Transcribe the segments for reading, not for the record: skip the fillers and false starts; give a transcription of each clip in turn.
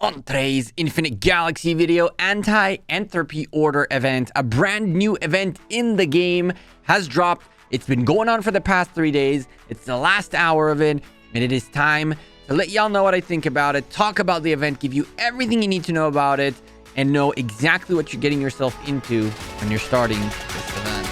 On today's Infinite Galaxy video, Anti-Entropy Order event, a brand new event in the game, has dropped. It's been going on for the past 3 days. It's the last hour of it, and it is time to let y'all know what I think about it, talk about the event, give you everything you need to know about it, and know exactly what you're getting yourself into when you're starting this event.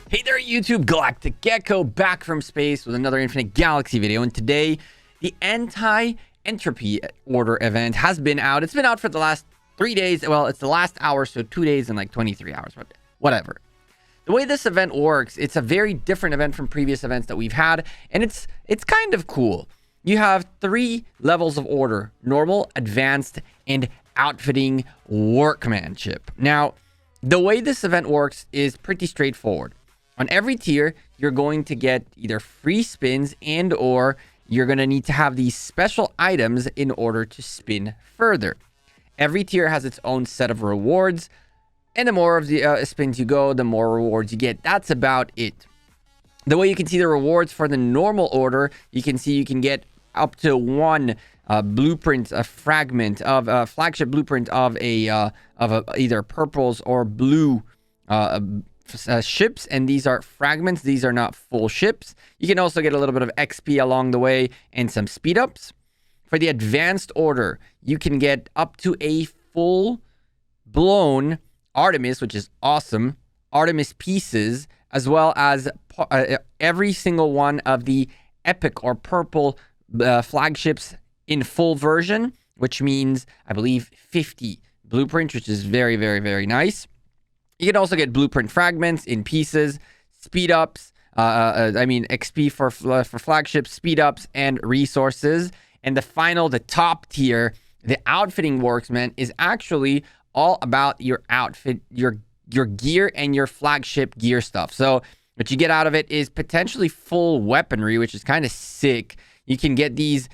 Hey there, YouTube, Galactic Gecko back from space with another Infinite Galaxy video. And today, the Anti-Entropy Order event has been out. It's been out for the last 3 days. Well, it's the last hour, so 2 days and like 23 hours, but whatever. The way this event works, it's a very different event from previous events that we've had, and it's kind of cool. You have 3 levels of order: normal, advanced, and outfitting workmanship. Now, the way this event works is pretty straightforward. On every tier, you're going to get either free spins and or you're going to need to have these special items in order to spin further. Every tier has its own set of rewards, and the more of the spins you go, the more rewards you get. That's about it. The way you can see the rewards for the normal order, you can see you can get up to 1 blueprint, a fragment of a flagship blueprint of either purples or blue ships, and these are fragments. These are not full ships. You can also get a little bit of XP along the way and some speed ups. For the advanced order, you can get up to a full blown Artemis, which is awesome, Artemis pieces, as well as every single one of the epic or purple flagships in full version, which means I believe 50 blueprints, which is very, very, very nice. You can also get blueprint fragments in pieces, speed ups, XP for flagships, speed ups, and resources. And the top tier, the outfitting worksman, is actually all about your outfit, your gear, and your flagship gear stuff. So what you get out of it is potentially full weaponry, which is kind of sick. You can get these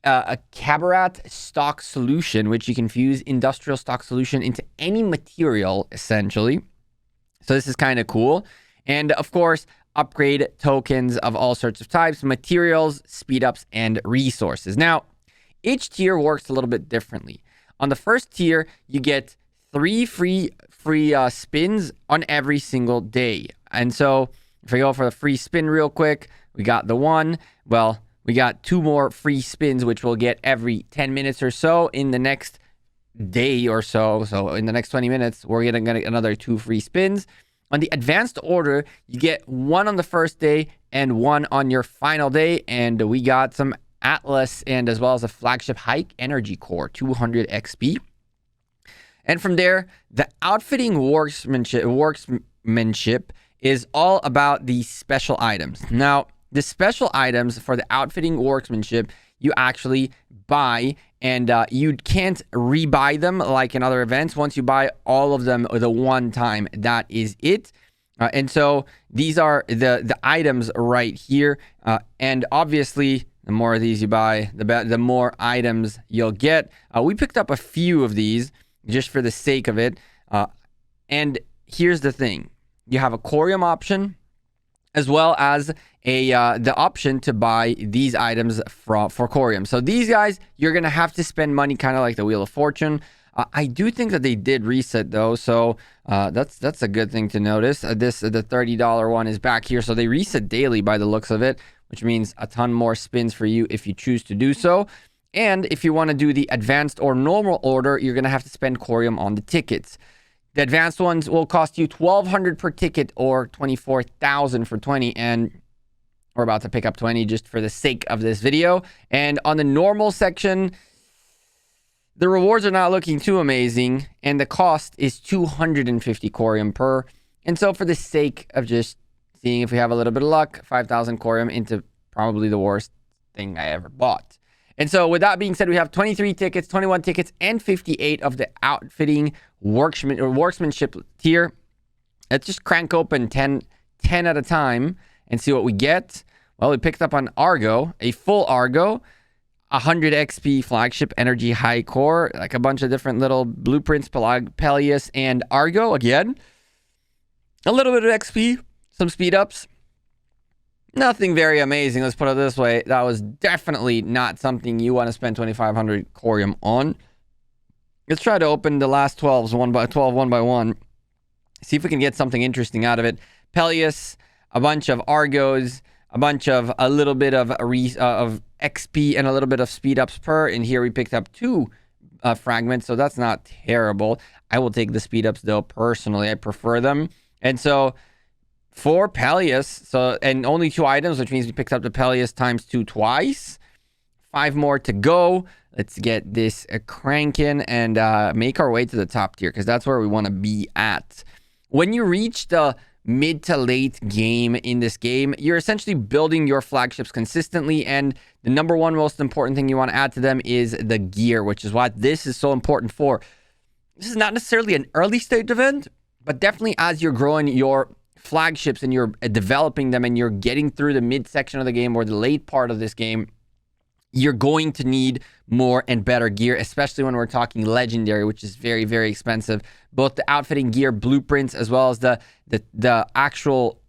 a Cabaret stock solution, which you can fuse industrial stock solution into any material, essentially. So this is kind of cool. And of course, upgrade tokens of all sorts of types, materials, speed ups, and resources. Now, each tier works a little bit differently. On the first tier, you get 3 free spins on every single day. And so if I go for a free spin real quick, we got the 1. Well, we got 2 more free spins, which we'll get every 10 minutes or so in the next day or so. So in the next 20 minutes, we're going to get another 2 free spins. On the advanced order, you get 1 on the first day and 1 on your final day. And we got some Atlas and as well as a flagship high energy core, 200 XP. And from there, the outfitting workmanship is all about the special items. Now, the special items for the outfitting workmanship, you actually buy, and you can't rebuy them like in other events. Once you buy all of them the one time, that is it. And so these are the items right here. And obviously, the more of these you buy, the more items you'll get. We picked up a few of these just for the sake of it. And here's the thing. You have a Corium option, as well as the option to buy these items for Corium. So these guys, you're going to have to spend money, kind of like the Wheel of Fortune. I do think that they did reset, though, so that's a good thing to notice. The $30 one is back here, so they reset daily by the looks of it, which means a ton more spins for you if you choose to do so. And if you want to do the advanced or normal order, you're going to have to spend Corium on the tickets. The advanced ones will cost you $1,200 per ticket or $24,000 for 20, and we're about to pick up 20 just for the sake of this video. And on the normal section, the rewards are not looking too amazing, and the cost is 250 Corium per. And so for the sake of just seeing if we have a little bit of luck, 5,000 Corium into probably the worst thing I ever bought. And so with that being said, we have 23 tickets, 21 tickets, and 58 of the outfitting workmanship tier. Let's just crank open 10 at a time and see what we get. Well, we picked up on Argo, a full Argo, 100 XP flagship energy high core, like a bunch of different little blueprints, Peleus and Argo again. A little bit of XP, some speed ups. Nothing very amazing, let's put it this way. That was definitely not something you want to spend 2,500 corium on. Let's try to open the last 12s one by one. See if we can get something interesting out of it. Peleus, a bunch of Argos, a little bit of XP and a little bit of speed ups per. And here we picked up 2 fragments, so that's not terrible. I will take the speed ups though, personally. I prefer them. And so for Peleus, and only 2 items, which means we picked up the Peleus times 2 twice. 5 more to go. Let's get this cranking and make our way to the top tier, because that's where we want to be at. When you reach the mid to late game in this game, you're essentially building your flagships consistently, and the number one most important thing you want to add to them is the gear, which is what this is so important for. This is not necessarily an early stage event, but definitely as you're growing your flagships and you're developing them and you're getting through the mid section of the game or the late part of this game, you're going to need more and better gear, especially when we're talking legendary, which is very, very expensive. Both the outfitting gear blueprints as well as the actual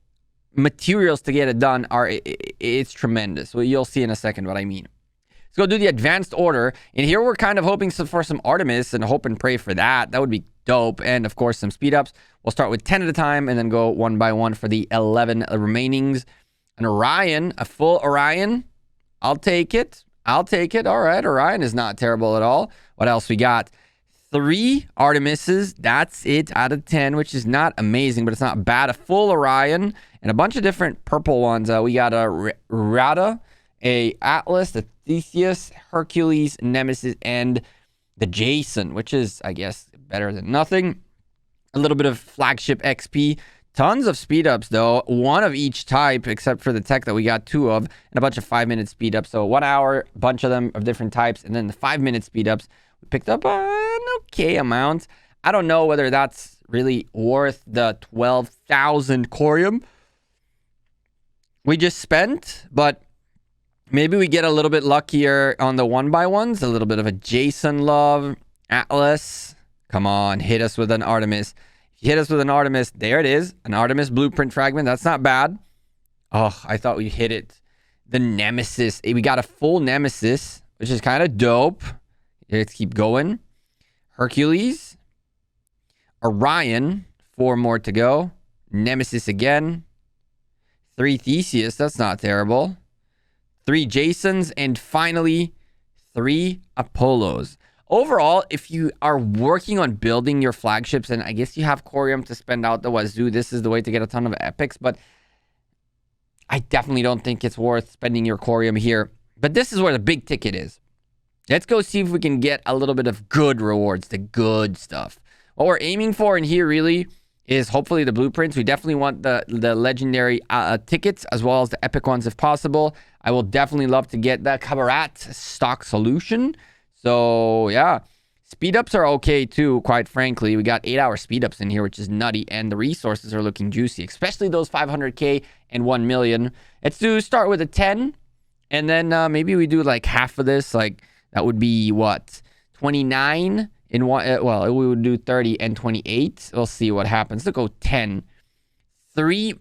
materials to get it done it's tremendous. Well, you'll see in a second what I mean. Let's go do the advanced order. And here we're kind of hoping for some Artemis and hope and pray for that. That would be dope. And of course, some speed ups. We'll start with 10 at a time and then go one by one for the 11 remainings. An Orion, a full Orion. I'll take it. All right, Orion is not terrible at all. What else we got? 3 Artemises. That's it out of 10, which is not amazing, but it's not bad. A full Orion and a bunch of different purple ones. We got a Rada, a Atlas, a Theseus, Hercules, Nemesis, and the Jason, which is, I guess, better than nothing. A little bit of flagship XP. Tons of speed ups though, 1 of each type except for the tech that we got 2 of, and a bunch of 5-minute speed ups. So 1 hour, a bunch of them of different types, and then the 5-minute speed ups. We picked up an okay amount. I don't know whether that's really worth the 12,000 corium we just spent, but maybe we get a little bit luckier on the 1x1s. A little bit of a Jason love. Atlas, come on, hit us with an Artemis. Hit us with an Artemis. There it is. An Artemis blueprint fragment. That's not bad. Oh, I thought we hit it. The Nemesis. We got a full Nemesis, which is kind of dope. Let's keep going. Hercules. Orion. 4 more to go. Nemesis again. 3 Theseus. That's not terrible. 3 Jasons. And finally, 3 Apollos. Overall, if you are working on building your flagships, and I guess you have corium to spend out the wazoo, this is the way to get a ton of epics, but I definitely don't think it's worth spending your corium here. But this is where the big ticket is. Let's go see if we can get a little bit of good rewards, the good stuff. What we're aiming for in here really is hopefully the blueprints. We definitely want the legendary tickets as well as the epic ones if possible. I will definitely love to get the Cabaret stock solution. So, yeah, speed ups are okay too, quite frankly. We got 8-hour speed ups in here, which is nutty, and the resources are looking juicy, especially those 500k and 1 million. Let's start with a 10, and then maybe we do like half of this. Like, that would be what? 29 in one. Well, we would do 30 and 28. We'll see what happens. Let's go 10. 3.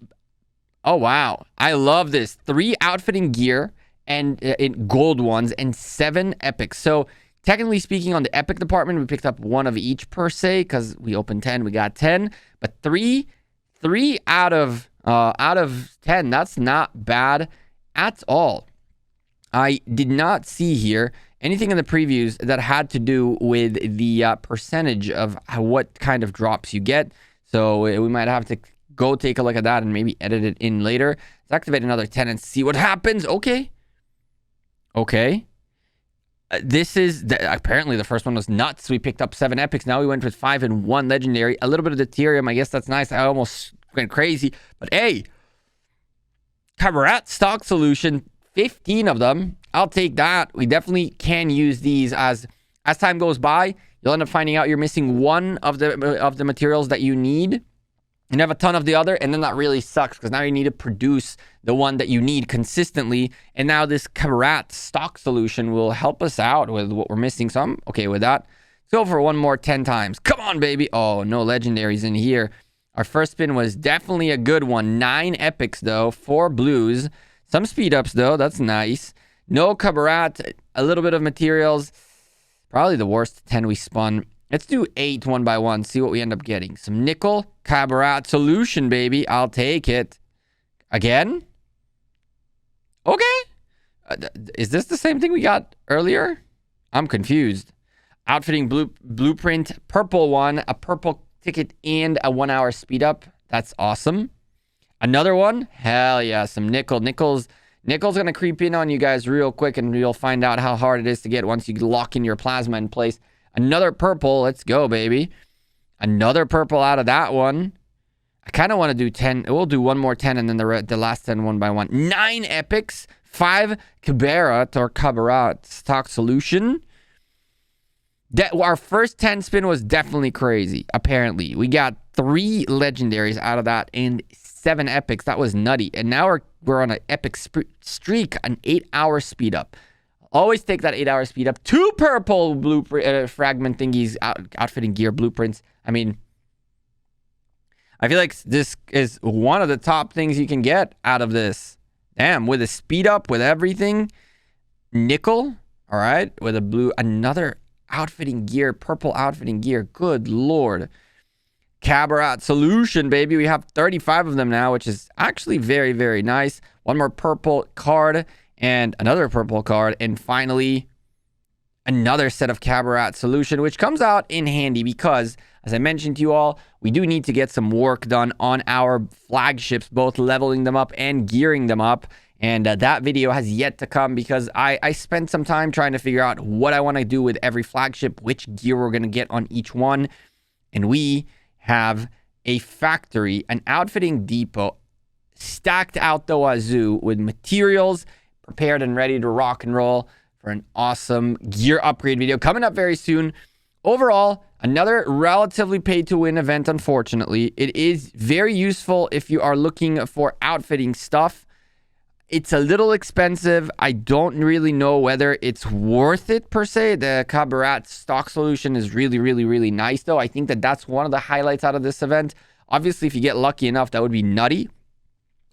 Oh, wow. I love this. 3 outfitting gear and in gold ones and 7 epics. So, technically speaking, on the epic department, we picked up 1 of each per se because we opened 10, we got 10. But 3 out of 10, that's not bad at all. I did not see here anything in the previews that had to do with the percentage of what kind of drops you get. So we might have to go take a look at that and maybe edit it in later. Let's activate another 10 and see what happens. Okay. This is apparently the first one was nuts. We picked up 7 epics. Now we went with 5 and 1 legendary. A little bit of deuterium. I guess that's nice. I almost went crazy. But hey, Cabaret stock solution, 15 of them. I'll take that. We definitely can use these as time goes by. You'll end up finding out you're missing 1 of the materials that you need. And have a ton of the other, and then that really sucks because now you need to produce the one that you need consistently. And now this Cabaret stock solution will help us out with what we're missing. So I'm okay with that. Let's go for one more 10 times. Come on, baby. Oh, no legendaries in here. Our first spin was definitely a good one. 9 epics, though. 4 blues. Some speed ups, though. That's nice. No Cabaret. A little bit of materials. Probably the worst 10 we spun. Let's do 8 one by one. See what we end up getting. Some nickel. Cabaret solution, baby. I'll take it. Again? Okay. Is this the same thing we got earlier? I'm confused. Outfitting blueprint. Purple one. A purple ticket and a 1 hour speed up. That's awesome. Another one. Hell yeah. Some nickel. Nickel's going to creep in on you guys real quick, and you'll find out how hard it is to get once you lock in your plasma in place. Another purple. Let's go, baby. Another purple out of that one. I kind of want to do 10. We'll do one more 10 and then the last 10 one by one. 9 epics. 5 Cabaret stock solution. Our first 10 spin was definitely crazy, apparently. We got 3 legendaries out of that and 7 epics. That was nutty. And now we're on an epic streak, an 8-hour speed up. Always take that 8-hour speed up. 2 purple blueprint fragment thingies, outfitting gear blueprints. I mean, I feel like this is one of the top things you can get out of this. Damn, with a speed up, with everything. Nickel, all right, with a blue, another outfitting gear, purple outfitting gear. Good Lord. Cabaret solution, baby. We have 35 of them now, which is actually very, very nice. One more purple card and another purple card. And finally, another set of Cabaret solution, which comes out in handy because, as I mentioned to you all, we do need to get some work done on our flagships, both leveling them up and gearing them up. And that video has yet to come because I spent some time trying to figure out what I want to do with every flagship, which gear we're going to get on each one. And we have a factory, an outfitting depot stacked out the wazoo with materials prepared and ready to rock and roll for an awesome gear upgrade video coming up very soon. Overall, another relatively pay-to-win event, unfortunately. It is very useful if you are looking for outfitting stuff. It's a little expensive. I don't really know whether it's worth it, per se. The Cabaret stock solution is really, really, really nice, though. I think that that's one of the highlights out of this event. Obviously, if you get lucky enough, that would be nutty.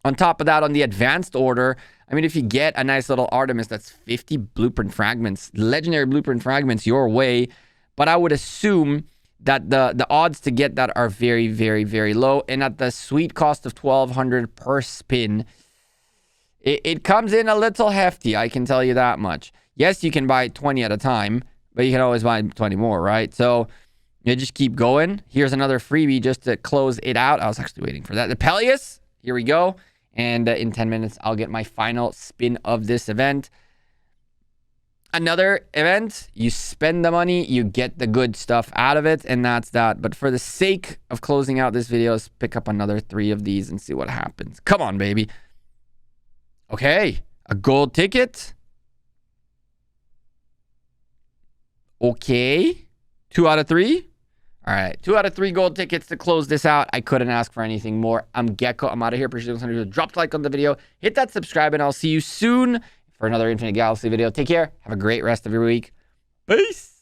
On top of that, on the advanced order, I mean, if you get a nice little Artemis, that's 50 blueprint fragments, legendary blueprint fragments your way. But I would assume that the odds to get that are very, very, very low. And at the sweet cost of 1,200 per spin, it comes in a little hefty, I can tell you that much. Yes, you can buy 20 at a time, but you can always buy 20 more, right? So you just keep going. Here's another freebie just to close it out. I was actually waiting for that. The Peleus, here we go. And in 10 minutes, I'll get my final spin of this event. Another event, you spend the money, you get the good stuff out of it, and that's that. But for the sake of closing out this video, let's pick up another 3 of these and see what happens. Come on, baby. Okay, a gold ticket. Okay, 2 out of 3. All right, 2 out of 3 gold tickets to close this out. I couldn't ask for anything more. I'm Gecko. I'm out of here. Appreciate you. Drop a like on the video. Hit that subscribe, and I'll see you soon for another Infinite Galaxy video. Take care. Have a great rest of your week. Peace.